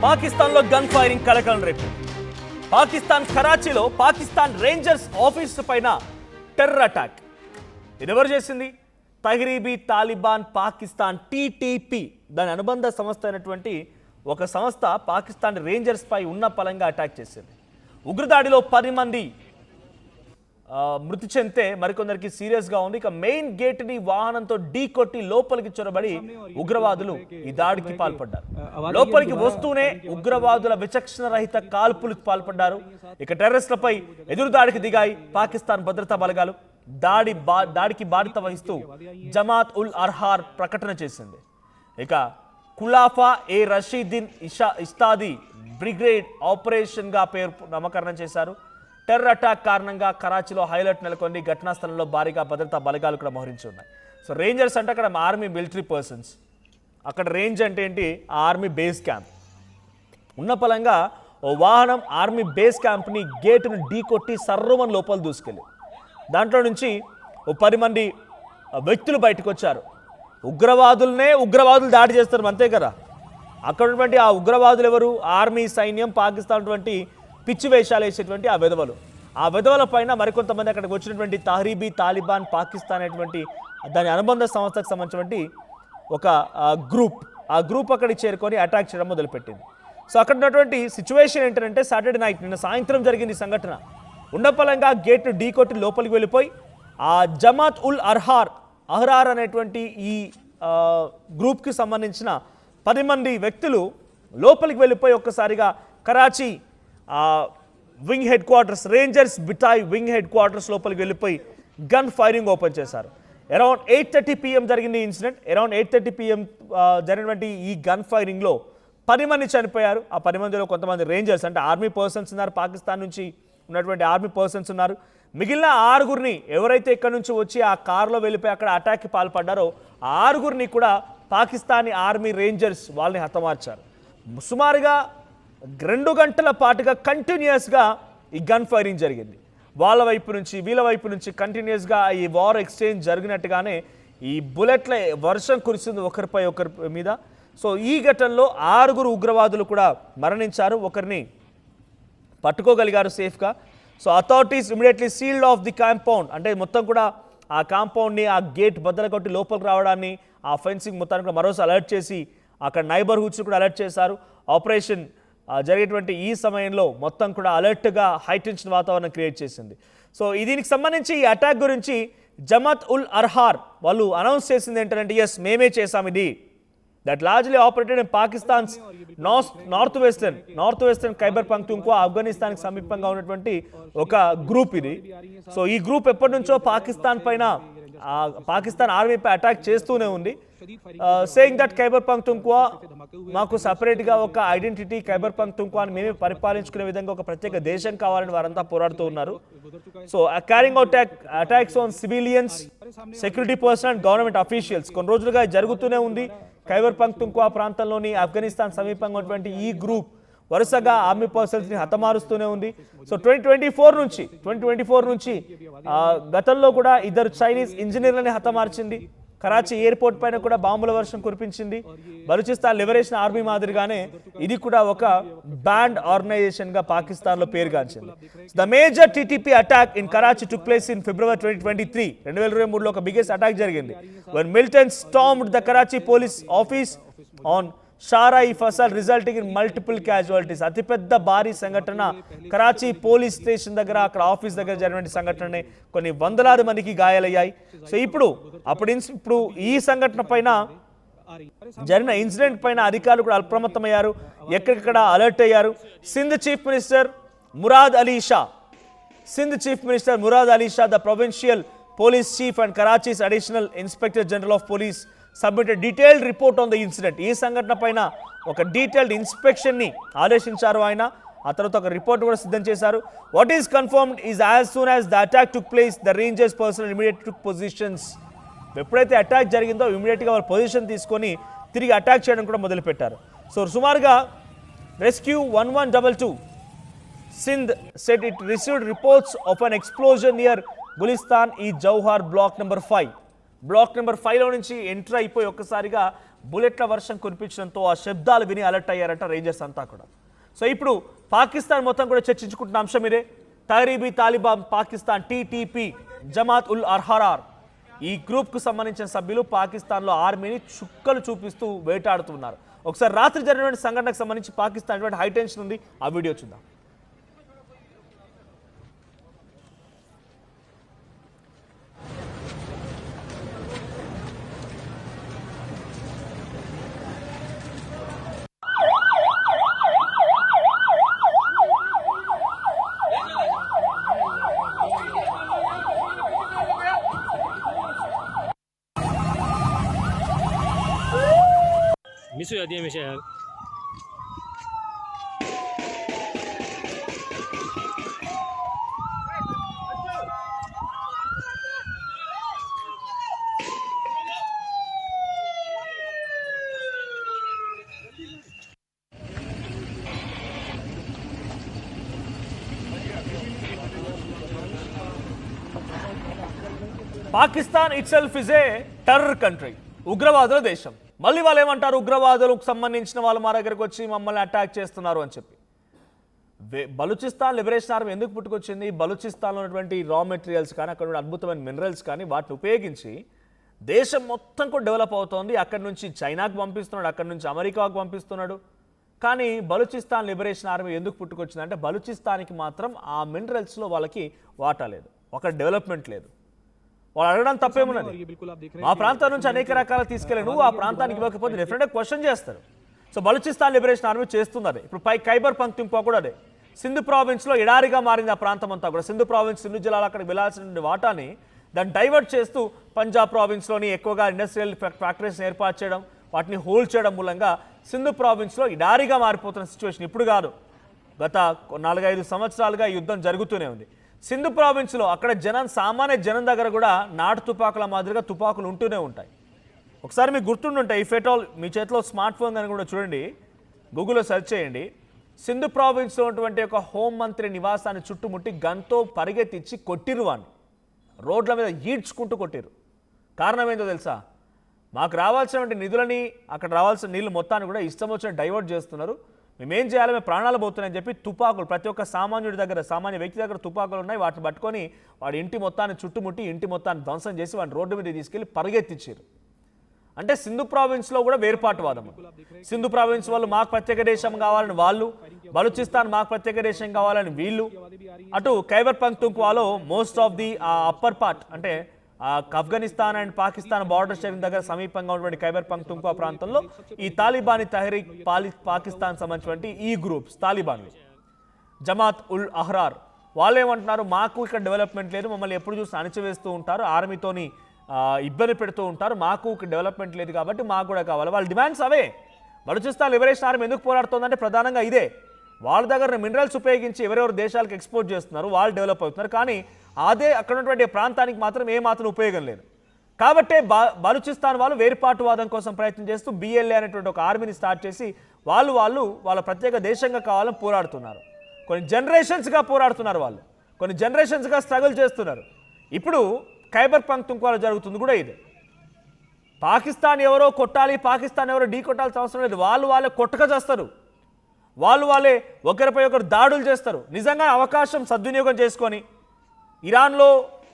పాకిస్తాన్లో gun firing కలకలం రేపు. పాకిస్తాన్ కరాచీలో పాకిస్తాన్ రేంజర్స్ ఆఫీసు పైన టెర్రర్ అటాక్. ఇది ఎవరు చేసింది? తహ్రీబీ తాలిబాన్ పాకిస్తాన్ టీటీపీ దాని అనుబంధ సంస్థ అయినటువంటి ఒక సంస్థ పాకిస్తాన్ రేంజర్స్ పై ఉన్న పలంగా అటాక్ చేసింది. ఉగ్రదాడిలో 10 మంది మృతి చెందితే మరికొందరికి సీరియస్గా ఉంది. ఇక మెయిన్ గేట్ని వాహనంతో ఢీకొట్టి లోపలికి చొరబడి ఉగ్రవాదులు ఈ దాడికి పాల్పడ్డారు. లోపలికి వస్తూనే ఉగ్రవాదుల విచక్షణ రహిత కాల్పులకు పాల్పడ్డారు. ఇక టెర్రరిస్టులపై ఎదురుదాడికి దిగాయి పాకిస్తాన్ భద్రతా బలగాలు. దాడికి బాధ్యత వహిస్తూ జమాత్ ఉల్ అర్హార్ ప్రకటన చేసింది. ఇక ఖులాఫా ఏ రషీద్దీన్ ఇస్తాది బ్రిగేడ్ ఆపరేషన్గా పేరు నామకరణం చేశారు. టెర్రర్ అటాక్ కారణంగా కరాచీలో హైలైట్ నెలకొంది. ఘటనా స్థలంలో భారీగా భద్రతా బలగాలు కూడా మోహరించి ఉన్నాయి. సో రేంజర్స్ అంటే అక్కడ ఆర్మీ మిలిటరీ పర్సన్స్, అక్కడ రేంజ్ అంటే ఏంటి? ఆర్మీ బేస్ క్యాంప్ ఉన్న పలంగా ఓ వాహనం ఆర్మీ బేస్ క్యాంప్ని గేటును ఢీకొట్టి సర్రమని లోపల దూసుకెళ్ళి దాంట్లో నుంచి ఓ 10 మంది వ్యక్తులు బయటకు వచ్చారు. ఉగ్రవాదులు దాడి చేస్తారు అంతే కదా. అక్కడ ఉన్నటువంటి ఆ ఉగ్రవాదులు ఎవరు? ఆర్మీ సైన్యం, పాకిస్తాన్ వంటి పిచ్చి వేషాలు వేసేటువంటి ఆ విధవల పైన మరికొంతమంది అక్కడికి వచ్చినటువంటి తహ్రీబీ తాలిబాన్ పాకిస్తాన్ అనేటువంటి దాని అనుబంధ సంస్థకు సంబంధించినటువంటి ఒక గ్రూప్ అక్కడికి చేరుకొని అటాక్ చేయడం మొదలుపెట్టింది. సో అక్కడ ఉన్నటువంటి సిచ్యువేషన్ ఏంటంటే సాటర్డే నైట్ నిన్న సాయంత్రం జరిగింది సంఘటన. ఉండపలంగా గేట్ ఢీకొట్టి లోపలికి వెళ్ళిపోయి ఆ జమాత్ ఉల్ అహ్రార్ అనేటువంటి ఈ గ్రూప్కి సంబంధించిన 10 మంది వ్యక్తులు లోపలికి వెళ్ళిపోయి ఒక్కసారిగా Karachi wing headquarters rangers Bitai wing headquarters లోపలికి వెళ్ళిపోయి గన్ ఫైరింగ్ ఓపెన్ చేశారు. అరౌండ్ 8:30 PM జరిగింది ఈ ఇన్సిడెంట్. అరౌండ్ 8:30 PM జరిగినటువంటి ఈ గన్ ఫైరింగ్లో 10 మంది చనిపోయారు. ఆ 10 మందిలో కొంతమంది రేంజర్స్ అంటే ఆర్మీ పర్సన్స్ ఉన్నారు, పాకిస్తాన్ నుంచి ఉన్నటువంటి ఆర్మీ పర్సన్స్ ఉన్నారు. మిగిలిన 6గురిని ఎవరైతే ఇక్కడ నుంచి వచ్చి ఆ కారులో వెళ్ళిపోయి అక్కడ అటాక్కి పాల్పడ్డారో ఆ 6గురిని కూడా పాకిస్తానీ ఆర్మీ రేంజర్స్ వాళ్ళని హతమార్చారు. సుమారుగా 2 గంటల పాటుగా కంటిన్యూస్గా ఈ గన్ ఫైరింగ్ జరిగింది. వాళ్ళ వైపు నుంచి వీళ్ళ వైపు నుంచి కంటిన్యూస్గా ఈ వార్ ఎక్స్చేంజ్ జరిగినట్టుగానే ఈ బుల్లెట్ల వర్షం కురిసింది ఒకరిపై ఒకరి మీద. సో ఈ ఘటనలో 6గురు ఉగ్రవాదులు కూడా మరణించారు, ఒకరిని పట్టుకోగలిగారు సేఫ్గా. So authorities immediately sealed of the compound అంటే మొత్తం కూడా ఆ కాంపౌండ్ని ఆ గేట్ బద్దలు కొట్టి లోపలికి రావడాన్ని ఆ ఫెన్సింగ్ మొత్తాన్ని కూడా మరోసారి అలర్ట్ చేసి అక్కడ నైబర్హుడ్స్ కూడా అలర్ట్ చేశారు. ఆపరేషన్ జరిగేటువంటి ఈ సమయంలో మొత్తం కూడా అలర్ట్గా హైటెన్షన్ వాతావరణం క్రియేట్ చేసింది. సో దీనికి సంబంధించి ఈ అటాక్ గురించి జమాత్ ఉల్ అర్హార్ వాళ్ళు అనౌన్స్ చేసింది ఏంటంటే ఎస్ మేమే చేసాం ఇది. That largely operated in Pakistan's north western Khyber Pakhtunkhwa ఆఫ్ఘనిస్తాన్కి సమీపంగా ఉన్నటువంటి ఒక గ్రూప్ ఇది. సో ఈ గ్రూప్ ఎప్పటి నుంచో పాకిస్తాన్ ఆర్మీపై అటాక్ చేస్తూనే ఉంది. సేయింగ్ దట్ ఖైబర్ పఖ్తూన్ఖ్వా మాకు సపరేట్గా ఒక ఐడెంటిటీ, ఖైబర్ పఖ్తూన్ఖ్వాని మేమే పరిపాలించుకునే విధంగా ఒక ప్రత్యేక దేశం కావాలని వారంతా పోరాడుతూ ఉన్నారు. So carrying out attacks on civilians, security person and government officials కొన్ని రోజులుగా జరుగుతూనే ఉంది. ఖైబర్ పఖ్తూన్ఖ్వా ప్రాంతంలోని ఆఫ్ఘనిస్తాన్ సమీపంగా ఉన్నటువంటి ఈ గ్రూప్ వరుసగా ఆర్మీ పర్సన్స్ని హతమారుస్తూనే ఉంది. సో 2024 నుంచి గతంలో కూడా 2 చైనీస్ ఇంజనీర్లని హతమార్చింది. కరాచీ ఎయిర్పోర్ట్ పైన కూడా బాంబుల వర్షం కురిపించింది. బలూచిస్తాన్ లిబరేషన్ ఆర్మీ మాదిరిగానే ఇది కూడా ఒక బ్యాండ్ ఆర్గనైజేషన్గా పాకిస్తాన్లో పేరుగాంచింది. The major TTP attack in Karachi took place in February 2023 2023లో ఒక బిగ్గెస్ట్ అటాక్ జరిగింది. when militants stormed the Karachi police office on Sharae Faisal resulting in multiple casualties. అతిపెద్ద భారీ సంఘటన కరాచీ పోలీస్ స్టేషన్ దగ్గర, అక్కడ ఆఫీస్ దగ్గర జరిగిన సంఘటననే కొన్ని వందలాది మందికి గాయాలయ్యాయి. సో ఇప్పుడు ఈ సంఘటన పైన జరిగిన ఇన్సిడెంట్ పైన అధికారులు కూడా అప్రమత్తమయ్యారు, ఎక్కడెక్కడ అలర్ట్ అయ్యారు. Sindh chief minister Murad Ali Shah the provincial police chief and Karachi's additional inspector general of police submitted detailed report on the incident. ఈ సంఘటన పైన ఒక డీటెయిల్డ్ ఇన్స్పెక్షన్ని ఆదేశించారు ఆయన. ఆ తర్వాత ఒక రిపోర్ట్ కూడా సిద్ధం చేశారు. What is confirmed is as soon as the attack took place the Rangers personal immediate took positions. ఎప్పుడైతే అటాక్ జరిగిందో ఇమీడియట్గా వాళ్ళు పొజిషన్ తీసుకొని తిరిగి అటాక్ చేయడం కూడా మొదలుపెట్టారు. సో సుమారుగా rescue 1122 Sindh said it received reports of an explosion near Gulistan e Jauhar block number 5. Block number 5లో నుంచి ఎంటర్ అయిపోయి ఒక్కసారిగా బుల్లెట్ల వర్షం కురిపించడంతో ఆ శబ్దాలు విని అలర్ట్ అయ్యారట రేంజర్స్ అంతా కూడా. సో ఇప్పుడు పాకిస్తాన్ మొత్తం కూడా చర్చించుకుంటున్న అంశం ఇదే. తహరీబీ తాలిబాన్ పాకిస్తాన్ టీటీపీ జమాత్ ఉల్ అర్హరార్ ఈ గ్రూప్కు సంబంధించిన సభ్యులు పాకిస్తాన్లో ఆర్మీని చుక్కలు చూపిస్తూ వేటాడుతున్నారు. ఒకసారి రాత్రి జరిగిన సంఘటనకు సంబంధించి పాకిస్తాన్ హై టెన్షన్ ఉంది, ఆ వీడియో చూద్దాం. मिसू आती है हमेशा यार. Pakistan itself is a terror country, ఉగ్రవాదుల దేశం. మళ్ళీ వాళ్ళు ఏమంటారు, ఉగ్రవాదులకు సంబంధించిన వాళ్ళు మా దగ్గరకు వచ్చి మమ్మల్ని అటాక్ చేస్తున్నారు అని చెప్పి. బలూచిస్తాన్ లిబరేషన్ ఆర్మీ ఎందుకు పుట్టుకొచ్చింది? బలూచిస్తాన్లో ఉన్నటువంటి రా మెటీరియల్స్ కానీ అక్కడ ఉన్న అద్భుతమైన మినరల్స్ కానీ వాటిని ఉపయోగించి దేశం మొత్తం కూడా డెవలప్ అవుతోంది. అక్కడి నుంచి చైనాకు పంపిస్తున్నాడు, అక్కడి నుంచి అమెరికాకు పంపిస్తున్నాడు. కానీ బలూచిస్తాన్ లిబరేషన్ ఆర్మీ ఎందుకు పుట్టుకొచ్చింది అంటే బలూచిస్తాన్కి మాత్రం ఆ మినరల్స్లో వాళ్ళకి వాటా లేదు, ఒక డెవలప్మెంట్ లేదు. వాళ్ళు అడగడం తప్పేమున్నది? మా ప్రాంతం నుంచి అనేక రకాల తీసుకెళ్ళి నువ్వు ఆ ప్రాంతానికి ఇవ్వకపోతే డెఫినెట్గా క్వశ్చన్ చేస్తారు. సో బలూచిస్తాన్ లిబరేషన్ ఆర్మీ చేస్తుంది అదే. ఇప్పుడు ఖైబర్ పఖ్తూన్ఖ్వా కూడా అదే. సింధు ప్రావిన్స్లో ఎడారిగా మారింది ఆ ప్రాంతం అంతా కూడా. సింధు ప్రావిన్స్, సింధు జిల్లాలో అక్కడికి వెళ్లాల్సిన వాటాని దాన్ని డైవర్ట్ చేస్తూ పంజాబ్ ప్రావిన్స్లోని ఎక్కువగా ఇండస్ట్రియల్ ఫ్యాక్టరీస్ ఏర్పాటు చేయడం, వాటిని హోల్డ్ చేయడం మూలంగా సింధు ప్రావిన్స్లో ఎడారిగా మారిపోతున్న సిచ్యువేషన్ ఇప్పుడు కాదు, గత 4-5 సంవత్సరాలుగా ఈ యుద్ధం జరుగుతూనే ఉంది. సింధు ప్రావిన్స్లో అక్కడ సామాన్య జనం దగ్గర కూడా నాటు తుపాకుల మాదిరిగా తుపాకులు ఉంటూనే ఉంటాయి. ఒకసారి మీకు గుర్తుండుంటాయి, ఈ ఫెటాల్ మీ చేతిలో స్మార్ట్ ఫోన్ అని కూడా చూడండి, గూగుల్లో సెర్చ్ చేయండి. సింధు ప్రావిన్స్లో ఉన్నటువంటి ఒక హోంమంత్రి నివాసాన్ని చుట్టుముట్టి గన్తో పరిగెత్తిచ్చి కొట్టిరు వాడిని, రోడ్ల మీద ఈడ్చుకుంటూ కొట్టిరు. కారణం ఏంటో తెలుసా? మాకు రావాల్సినటువంటి నిధులని, అక్కడ రావాల్సిన నీళ్ళు మొత్తాన్ని కూడా ఇష్టం వచ్చిన డైవర్ట్ చేస్తున్నారు, మేమేం చేయాలి, మేము ప్రాణాలు పోతున్నాయని చెప్పి తుపాకులు ప్రతి ఒక్క సామాన్యుడి దగ్గర, సామాన్య వ్యక్తి దగ్గర తుపాకులు ఉన్నాయి. వాటిని పట్టుకొని వాడి ఇంటి మొత్తాన్ని చుట్టుముట్టి ఇంటి మొత్తాన్ని ధ్వంసం చేసి వాడిని రోడ్డు మీద తీసుకెళ్లి పరిగెత్తించారు. అంటే సింధు ప్రావిన్స్లో కూడా వేర్పాటువాదం. సింధు ప్రావిన్స్ వాళ్ళు మాకు ప్రత్యేక దేశం కావాలని వాళ్ళు, బలూచిస్తాన్ మాకు ప్రత్యేక దేశం కావాలని వీళ్ళు. అటు ఖైబర్ పఖ్తూన్ఖ్వాలో most of the upper part అంటే Afghanistan and Pakistan border sharing దగ్గర సమీపంగా ఉన్నటువంటి ఖైబర్ పఖ్తూన్ఖ్వా ప్రాంతంలో ఈ తాలిబానీ తహరీక్ పాకిస్తాన్ సంబంధించినటువంటి ఈ గ్రూప్స్ తాలిబాన్ జమాత్ ఉల్ అహ్రార్ వాళ్ళు ఏమంటున్నారు, మాకు ఇక్కడ డెవలప్మెంట్ లేదు, మమ్మల్ని ఎప్పుడు చూసి అణచివేస్తూ ఉంటారు, ఆర్మీతోని ఇబ్బంది పెడుతూ ఉంటారు, మాకు డెవలప్మెంట్ లేదు కాబట్టి మాకు కూడా కావాలి. వాళ్ళ డిమాండ్స్ అవే. బలూచిస్తాన్ లిబరేషన్ ఆర్మీ ఎందుకు పోరాడుతుందంటే ప్రధానంగా ఇదే. వాళ్ళ దగ్గర మినరల్స్ ఉపయోగించి ఎవరెవరు దేశాలకు ఎక్స్పోర్ట్ చేస్తున్నారు, వాళ్ళు డెవలప్ అవుతున్నారు, కానీ అదే అక్కడ ఉన్నటువంటి ప్రాంతానికి మాత్రం ఏమాత్రం ఉపయోగం లేదు. కాబట్టే బలూచిస్తాన్ వాళ్ళు వేర్పాటువాదం కోసం ప్రయత్నం చేస్తూ బిఎల్ఏ అనేటువంటి ఒక ఆర్మీని స్టార్ట్ చేసి వాళ్ళ ప్రత్యేక దేశంగా కావాలని పోరాడుతున్నారు. కొన్ని జనరేషన్స్గా పోరాడుతున్నారు, వాళ్ళు కొన్ని జనరేషన్స్గా స్ట్రగుల్ చేస్తున్నారు. ఇప్పుడు ఖైబర్ పఖ్తూన్ఖ్వాలో జరుగుతుంది కూడా ఇదే. పాకిస్తాన్ ఎవరో కొట్టాలి, పాకిస్తాన్ ఎవరో ఢీ కొట్టాల్సిన అవసరం లేదు, వాళ్ళే కొట్టక చేస్తారు, వాళ్ళే ఒకరిపై ఒకరు దాడులు చేస్తారు. నిజంగా అవకాశం సద్వినియోగం చేసుకొని ఇరాన్లో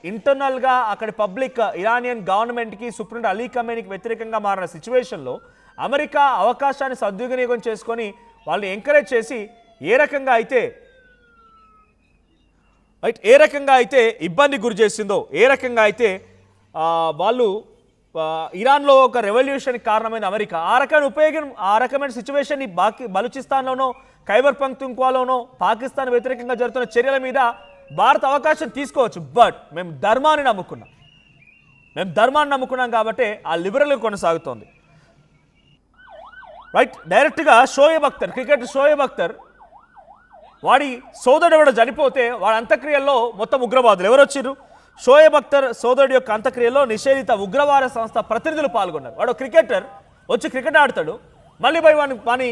ఇంటర్నల్గా అక్కడి పబ్లిక్ ఇరానియన్ గవర్నమెంట్కి సుప్రీం అలీ ఖమేనీకి వ్యతిరేకంగా మారిన సిచ్యువేషన్లో అమెరికా అవకాశాన్ని సద్వినియోగం చేసుకొని వాళ్ళని ఎంకరేజ్ చేసి ఏ రకంగా అయితే ఇబ్బంది గురి చేసిందో, ఏ రకంగా అయితే వాళ్ళు ఇరాన్లో ఒక రెవల్యూషన్కి కారణమైన అమెరికా ఆ రకమైన సిచ్యువేషన్ని బలూచిస్తాన్లోనో ఖైబర్ పఖ్తూన్ఖ్వాలోనో పాకిస్తాన్ వ్యతిరేకంగా జరుగుతున్న చర్యల మీద భారత్ అవకాశం తీసుకోవచ్చు. బట్ మేము ధర్మాన్ని నమ్ముకున్నాం కాబట్టి ఆ లిబరల్ కొనసాగుతోంది. రైట్, డైరెక్ట్గా షోయబ్ అఖ్తర్, క్రికెటర్ షోయబ్ అఖ్తర్ వాడి సోదరుడు ఎవడో చనిపోతే వాడి అంత్యక్రియల్లో మొత్తం ఉగ్రవాదులు ఎవరు వచ్చారు? షోయబ్ అఖ్తర్ సోదరుడు యొక్క అంత్యక్రియలో నిషేధిత ఉగ్రవాద సంస్థ ప్రతినిధులు పాల్గొన్నారు. వాడు క్రికెటర్ వచ్చి క్రికెట్ ఆడతాడు, మళ్ళీ పోయి వాని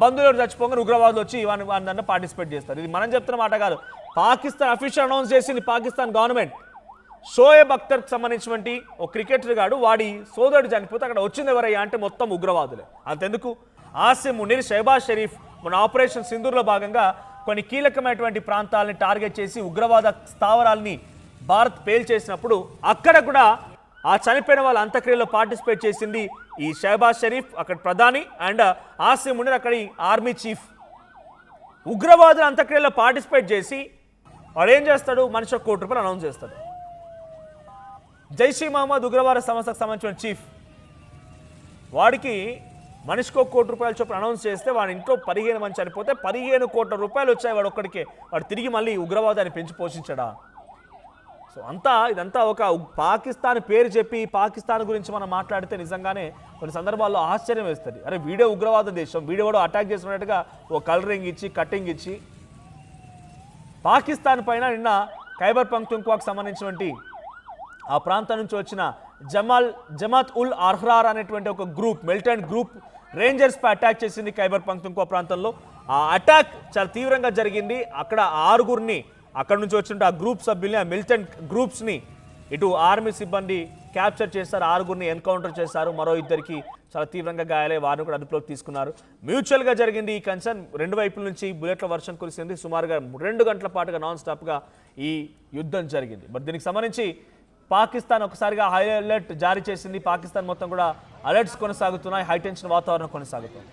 బంధువులు చచ్చిపోగానే ఉగ్రవాదులు వచ్చి వాడిని పార్టిసిపేట్ చేస్తారు. ఇది మనం చెప్తున్న మాట కాదు, పాకిస్తాన్ అఫీషియల్ అనౌన్స్ చేసింది పాకిస్తాన్ గవర్నమెంట్. షోయబ్ అఖ్తర్కి సంబంధించినటువంటి ఒక క్రికెటర్ గాడు వాడి సోదరుడు చనిపోతే అక్కడ వచ్చింది ఎవరయ్యా అంటే మొత్తం ఉగ్రవాదులే. అంతెందుకు ఆసిమ్ మునీర్, షహబాజ్ షరీఫ్ మన ఆపరేషన్ సింధూర్లో భాగంగా కొన్ని కీలకమైనటువంటి ప్రాంతాలని టార్గెట్ చేసి ఉగ్రవాద స్థావరాలని భారత్ పేల్చేసినప్పుడు అక్కడ కూడా ఆ చనిపోయిన వాళ్ళ అంత్యక్రియలో పార్టిసిపేట్ చేసింది ఈ షహబాజ్ షరీఫ్, అక్కడ ప్రధాని, అండ్ ఆసిమ్ మునీర్ అక్కడి ఆర్మీ చీఫ్. ఉగ్రవాదుల అంత్యక్రియలో పార్టిసిపేట్ చేసి వాడు ఏం చేస్తాడు, మనిషి ₹1 అనౌన్స్ చేస్తాడు. జైషీ మహమ్మద్ ఉగ్రవాద సంస్థకు సంబంధించిన చీఫ్, వాడికి మనిషికి ₹1 చొప్పున అనౌన్స్ చేస్తే వాడి ఇంట్లో 15 మంది చనిపోతే ₹15 కోట్ల వచ్చాయి వాడు ఒక్కడికే. వాడు తిరిగి మళ్ళీ ఉగ్రవాదాన్ని పెంచి పోషించడా? సో ఇదంతా ఒక పాకిస్తాన్ పేరు చెప్పి పాకిస్తాన్ గురించి మనం మాట్లాడితే నిజంగానే కొన్ని సందర్భాల్లో ఆశ్చర్యం వేస్తుంది. అరే వీడే ఉగ్రవాద దేశం, వీడే కూడా అటాక్ చేసినట్టుగా ఓ కలరింగ్ ఇచ్చి కటింగ్ ఇచ్చి పాకిస్తాన్ పైన నిన్న ఖైబర్ పఖ్తూన్ఖ్వాకు సంబంధించినటువంటి ఆ ప్రాంతం నుంచి వచ్చిన జమాత్ ఉల్ అహ్రార్ అనేటువంటి ఒక గ్రూప్, మిలిటెంట్ గ్రూప్ రేంజర్స్ పై అటాక్ చేసింది ఖైబర్ పఖ్తూన్ఖ్వా ప్రాంతంలో. ఆ అటాక్ చాలా తీవ్రంగా జరిగింది. అక్కడ 6గురిని అక్కడ నుంచి వచ్చిన ఆ గ్రూప్ సభ్యుల్ని, ఆ మిలిటెంట్ గ్రూప్స్ని ఇటు ఆర్మీ సిబ్బంది క్యాప్చర్ చేశారు. 6గురిని ఎన్కౌంటర్ చేశారు. మరో 2కి చాలా తీవ్రంగా గాయాలై వారిని కూడా అదుపులోకి తీసుకున్నారు. మ్యూచువల్గా జరిగింది ఈ కన్సర్న్. 2 వైపుల నుంచి బుల్లెట్ల వర్షం కురిసింది. సుమారుగా 2 గంటల పాటుగా నాన్ స్టాప్గా ఈ యుద్ధం జరిగింది. మరి దీనికి సంబంధించి పాకిస్తాన్ ఒకసారిగా హై అలర్ట్ జారీ చేసింది. పాకిస్తాన్ మొత్తం కూడా అలర్ట్స్ కొనసాగుతున్నాయి. హై టెన్షన్ వాతావరణం కొనసాగుతుంది.